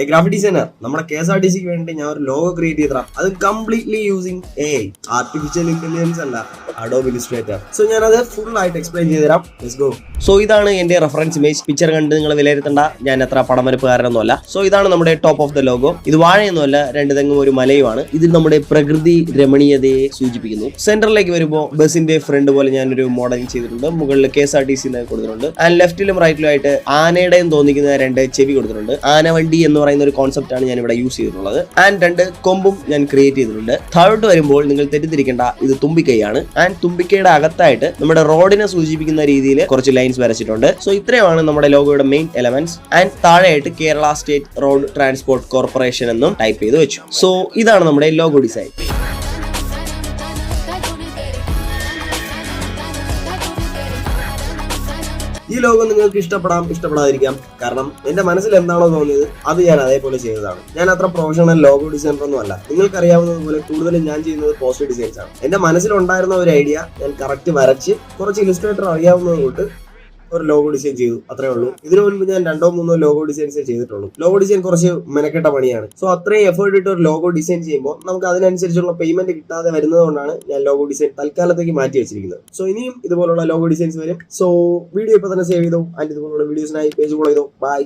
Graphic designer നമ്മുടെ KSRTCക്ക് വേണ്ടി ഞാൻ ഒരു ലോഗോ ക്രിയേറ്റ് ചെയ്തതാ. അത് കംപ്ലീറ്റ്ലി യൂസിങ് ആർട്ടിഫിഷ്യൽ ഇന്റലിജൻസ് അല്ല, അഡോബ് ഇല്ലുസ്ട്രേറ്റർ. സോ ഞാനത് ഫുൾ ആയിട്ട് എക്സ്പ്ലെയിൻ ചെയ്തുതരാം. Let's go. സോ ഇതാണ് എന്റെ റെഫറൻസ് ഇമേജ്. പിക്ചർ കണ്ട് നിങ്ങൾ വിലയിരുത്തേണ്ട, ഞാൻ എത്ര പടമരപ്പുകാരനൊന്നുമല്ല. സോ ഇതാണ് നമ്മുടെ ടോപ്പ് ഓഫ് ദ ലോഗോ. ഇത് വാഴയൊന്നുമല്ല, രണ്ട് തെങ്ങും ഒരു മലയുമാണ്. ഇതിൽ നമ്മുടെ പ്രകൃതി രമണീയതയെ സൂചിപ്പിക്കുന്നു. സെന്ററിലേക്ക് വരുമ്പോൾ ബസിന്റെ ഫ്രണ്ട് പോലെ ഞാനൊരു മോഡലിംഗ് ചെയ്തിട്ടുണ്ട്. മുകളിൽ KSRTC കൊടുത്തിട്ടുണ്ട്. ആൻഡ് ലെഫ്റ്റിലും റൈറ്റിലും ആയിട്ട് ആനയുടെയും തോന്നിക്കുന്ന രണ്ട് ചെവി കൊടുത്തിട്ടുണ്ട്. ആനവണ്ടി എന്ന് പറയുന്ന ഒരു കോൺസെപ്റ്റ് ആണ് ഞാൻ ഇവിടെ യൂസ് ചെയ്തിട്ടുള്ളത്. ആൻഡ് രണ്ട് കൊമ്പും ഞാൻ ക്രിയേറ്റ് ചെയ്തിട്ടുണ്ട്. താഴോട്ട് വരുമ്പോൾ നിങ്ങൾ തെറ്റിദ്ധരിക്കേണ്ട, ഇത് തുമ്പിക്കൈയാണ്. ആൻഡ് തുമ്പിക്കൈയുടെ അകത്തായിട്ട് നമ്മുടെ റോഡിനെ സൂചിപ്പിക്കുന്ന രീതിയിൽ കുറച്ച് ലൈൻസ് വരച്ചിട്ടുണ്ട്. സോ ഇത്രയുമാണ് നമ്മുടെ ലോഗോയുടെ മെയിൻ എലമെന്റ്സ്. ആൻഡ് താഴെയായിട്ട് Kerala state road transport corporation എന്നും ടൈപ്പ് ചെയ്ത് വെച്ചു. സോ ഇതാണ് നമ്മുടെ ലോഗോ ഡിസൈൻ. ഈ ലോഗോ നിങ്ങൾക്ക് ഇഷ്ടപ്പെടാതിരിക്കാം. കാരണം എന്റെ മനസ്സിൽ എന്താണോ തോന്നിയത് അത് ഞാൻ അതേപോലെ ചെയ്തതാണ്. ഞാൻ അത്ര പ്രൊഫഷണൽ ലോഗോ ഡിസൈനർ ഒന്നും അല്ല. നിങ്ങൾക്ക് അറിയാവുന്നതുപോലെ കൂടുതലും ഞാൻ ചെയ്യുന്നത് പോസ്റ്റർ ഡിസൈൻസ് ആണ്. എന്റെ മനസ്സിലുണ്ടായിരുന്ന ഒരു ഐഡിയ ഞാൻ കറക്റ്റ് വരച്ച് കുറച്ച് ഇല്ലുസ്ട്രേറ്റർ അറിയാവുന്നത് കൊണ്ട് ഒരു ലോഗോ ഡിസൈൻ ചെയ്തു, അത്രേ ഉള്ളൂ. ഇതിനു മുൻപ് ഞാൻ 2-3 ലോഗോ ഡിസൈൻസേ ചെയ്തിട്ടുള്ളൂ. ലോഗോ ഡിസൈൻ കുറച്ച് മെനക്കെട്ട പണിയാണ്. സോ അത്രയും എഫേർട്ട് ഇട്ട് ഒരു ലോഗോ ഡിസൈൻ ചെയ്യുമ്പോൾ നമുക്ക് അതിനനുസരിച്ചുള്ള പേയ്മെന്റ് കിട്ടാതെ വരുന്നത് കൊണ്ടാണ് ഞാൻ ലോഗോ ഡിസൈൻ തൽക്കാലത്തേക്ക് മാറ്റി വെച്ചിരിക്കുന്നത്. സോ ഇനിയും ഇതുപോലുള്ള ലോഗോ ഡിസൈൻസ് വരും. സോ വീഡിയോ ഇപ്പൊ തന്നെ സേവ് ചെയ്തോ. ആൻഡ് ഇതുപോലുള്ള വീഡിയോസിനായി പേജ് ഫോളോ ചെയ്തോ. ബൈ.